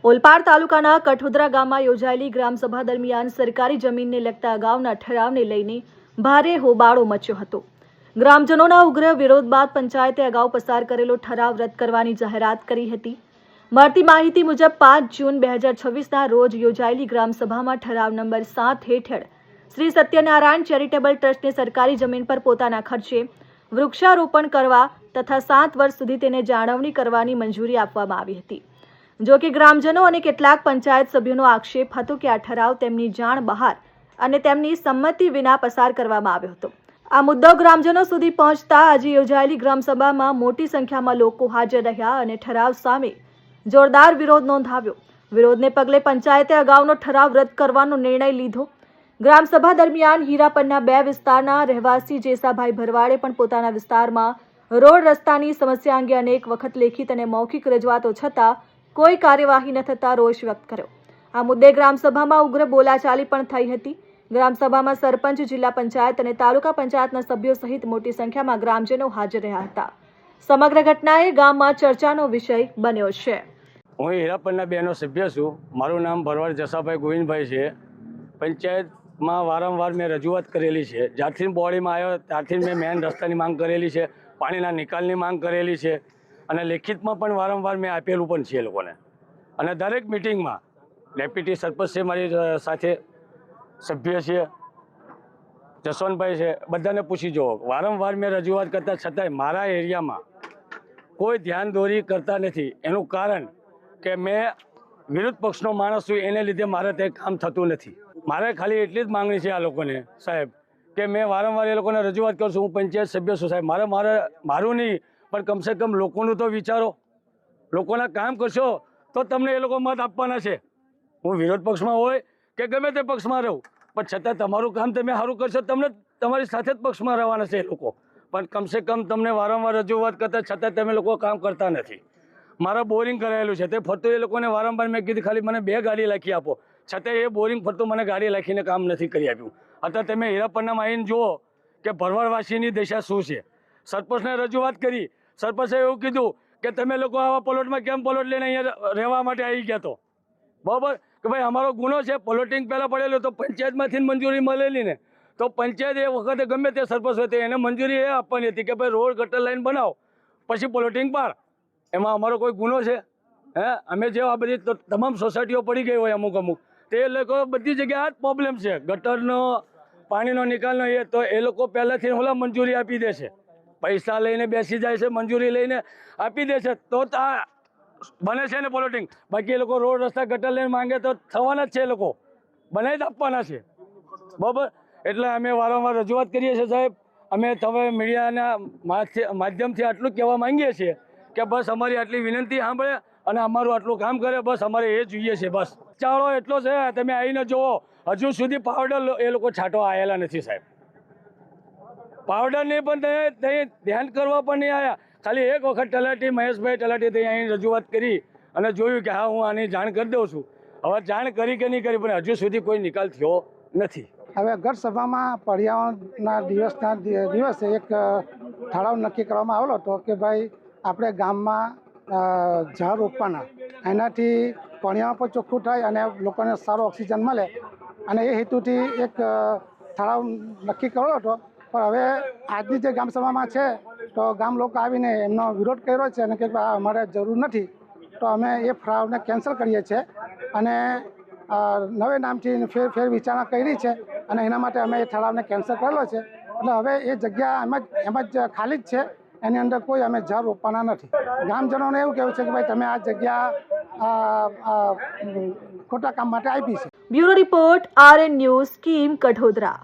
ઓલપાડ તાલુકાના કઠોદરા ગામમાં યોજાયેલી ગ્રામસભા દરમિયાન સરકારી જમીનને લગતા અગાઉના ઠરાવને લઈને ભારે હોબાળો મચ્યો હતો। ગ્રામજનોના ઉગ્ર વિરોધ બાદ પંચાયતે અગાઉ પસાર કરેલો ઠરાવ રદ કરવાની જાહેરાત કરી હતી। મળતી માહિતી મુજબ 5 જૂન 2026ના રોજ યોજાયેલી ગ્રામસભામાં ઠરાવ નંબર 7 હેઠળ શ્રી સત્યનારાયણ ચેરિટેબલ ટ્રસ્ટને સરકારી જમીન પર પોતાના ખર્ચે વૃક્ષારોપણ કરવા તથા 7 વર્ષ સુધી તેને જાળવણી કરવાની મંજૂરી આપવામાં આવી હતી। જો કે ગ્રામજનો અને કેટલાક પંચાયત સભ્યોનો આક્ષેપ હતો કે આ ઠરાવ તેમની જાણ બહાર અને તેમની સંમતિ વિના પસાર કરવામાં આવ્યો હતો। આ મુદ્દો ગ્રામજનો સુધી પહોંચતા આજે યોજાયેલી ગ્રામસભામાં મોટી સંખ્યામાં લોકો હાજર રહ્યા અને ઠરાવ સામે જોરદાર વિરોધ નોંધાવ્યો। વિરોધને પગલે પંચાયતે અગાઉનો ઠરાવ રદ કરવાનો નિર્ણય લીધો। ગ્રામસભા દરમિયાન હીરાપરના 2 વિસ્તારના રહેવાસી જેસાભાઈ ભરવાડે પણ પોતાના વિસ્તારમાં રોડ રસ્તાની સમસ્યા અંગે અનેક વખત લેખિત અને મૌખિક રજૂઆતો છતાં કોઈ કાર્યવાહી ન થતા રોષ વ્યક્ત કર્યો। આ મુદ્દે ગ્રામસભામાં ઉગ્ર બોલાચાલી પણ થઈ હતી। ગ્રામસભામાં સરપંચ, જિલ્લા પંચાયત અને તાલુકા પંચાયતના સભ્યો સહિત મોટી સંખ્યામાં ગ્રામજનો હાજર રહ્યા હતા। સમગ્ર ઘટનાએ ગામમાં ચર્ચાનો વિષય બન્યો છે। હું હીરાપરના 2નો સભ્ય છું। મારું નામ ભરવાડ જસાભાઈ ગોવિંદભાઈ છે। પંચાયતમાં વારંવાર મેં રજૂઆત કરેલી છે। જ્યારથી બોડીમાં આવ્યો ત્યારથી મેં મેન રસ્તાની માંગ કરેલી છે, પાણીના નિકાલની માંગ કરેલી છે અને લેખિતમાં પણ વારંવાર મેં આપેલું પણ છે એ લોકોને। અને દરેક મિટિંગમાં ડેપ્યુટી સરપંચ છે, મારી સાથે સભ્ય છે, જસવંતભાઈ છે, બધાને પૂછી જુઓ। વારંવાર મેં રજૂઆત કરતા છતાંય મારા એરિયામાં કોઈ ધ્યાન દોરી કરતા નથી। એનું કારણ કે મેં વિરુદ્ધ પક્ષનો માણસ છું, એને લીધે મારે તે કામ થતું નથી। મારે ખાલી એટલી જ માંગણી છે આ લોકોને સાહેબ કે મેં વારંવાર એ લોકોને રજૂઆત કરું છું। હું પંચાયત સભ્ય છું સાહેબ, મારું નહીં પણ કમસે કમ લોકોનું તો વિચારો। લોકોના કામ કરશો તો તમને એ લોકો મત આપવાના છે। હું વિરોધ પક્ષમાં હોય કે ગમે તે પક્ષમાં રહું, પણ છતાં તમારું કામ તમે સારું કરશો, તમને તમારી સાથે જ પક્ષમાં રહેવાના છે એ લોકો। પણ કમસે કમ તમને વારંવાર રજૂઆત કરતા છતાં તમે લોકો કામ કરતા નથી। મારા બોરિંગ કરાયેલું છે તે ફરતું એ લોકોને વારંવાર મેં કીધું ખાલી મને 2 ગાડી લખી આપો, છતાં એ બોરિંગ ફરતું મને ગાડી લખીને કામ નથી કરી આપ્યું। અત્યારે તમે હીરાપરનામાં આવીને જુઓ કે ભરવાડવાસીની દશા શું છે। સરપંચને રજૂઆત કરી, સરપંચે એવું કીધું કે તમે લોકો આવા પ્લોટમાં કેમ પ્લોટ લઈને અહીંયા રહેવા માટે આવી ગયા તો બરાબર કે ભાઈ અમારો ગુનો છે। પ્લોટિંગ પહેલાં પડેલું તો પંચાયતમાંથી મંજૂરી મળેલી ને, તો પંચાયત એ વખતે ગમે તે સરપંચ હોય તો એને મંજૂરી એ આપવાની હતી કે ભાઈ રોડ ગટર લાઈન બનાવો પછી પ્લોટિંગ પાડ। એમાં અમારો કોઈ ગુનો છે? અમે જે આ બધી તમામ સોસાયટીઓ પડી ગઈ હોય અમુક તે લોકો બધી જગ્યાએ આ જ પ્રોબ્લેમ છે, ગટરનો, પાણીનો નિકાલનો। એ તો એ લોકો પહેલાંથી ઓલા મંજૂરી આપી દે છે, પૈસા લઈને બેસી જાય છે, મંજૂરી લઈને આપી દે છે તો આ બને છે ને પ્લોટિંગ। બાકી એ લોકો રોડ રસ્તા ગટર લઈને માંગે તો થવાના જ છે, એ લોકો બનાવી જ આપવાના છે બરાબર। એટલે અમે વારંવાર રજૂઆત કરીએ છીએ સાહેબ। અમે તમે મીડિયાના માધ્યમથી આટલું કહેવા માંગીએ છીએ કે બસ અમારી આટલી વિનંતી સાંભળે અને અમારું આટલું કામ કરે, બસ અમારે એ જોઈએ છે। બસ ચાળો એટલો છે, તમે આવીને જુઓ હજુ સુધી પાવડર એ લોકો છાંટવા આવેલા નથી સાહેબ। પાવડરની પણ ધ્યાન કરવા પણ નહીં આવ્યા। ખાલી એક વખત તલાટી મહેશભાઈ તલાટી ત્યાં અહીં રજૂઆત કરી અને જોયું કે હા હું આની જાણ કરી દઉં છું। હવે જાણ કરી કે નહીં કરી પણ હજુ સુધી કોઈ નિકાલ થયો નથી। હવે ગત સભામાં પર્યાવરણના દિવસે એક ઠરાવ નક્કી કરવામાં આવેલો હતો કે ભાઈ આપણે ગામમાં ઝાડ રોપવાના, એનાથી પર્યાવરણ પણ ચોખ્ખું થાય અને લોકોને સારો ઓક્સિજન મળે, અને એ હેતુથી એક ઠરાવ નક્કી કરેલો હતો। પણ હવે આજની જે ગ્રામસભામાં છે તો ગામ લોકો આવીને એમનો વિરોધ કર્યો છે અને કે અમારે જરૂર નથી, તો અમે એ ઠરાવને કેન્સલ કરીએ છીએ અને નવે નામથી ફેર વિચારણા કરી છે અને એના માટે અમે એ ઠરાવને કેન્સલ કરેલો છે। એટલે હવે એ જગ્યા એમ જ ખાલી જ છે, એની અંદર કોઈ અમે ઝાડ રોપવાના નથી। ગ્રામજનોને એવું કહેવું છે કે ભાઈ તમે આ જગ્યા ખોટા કામ માટે આપી છે। Bureau report, RN news, scheme Kathodara.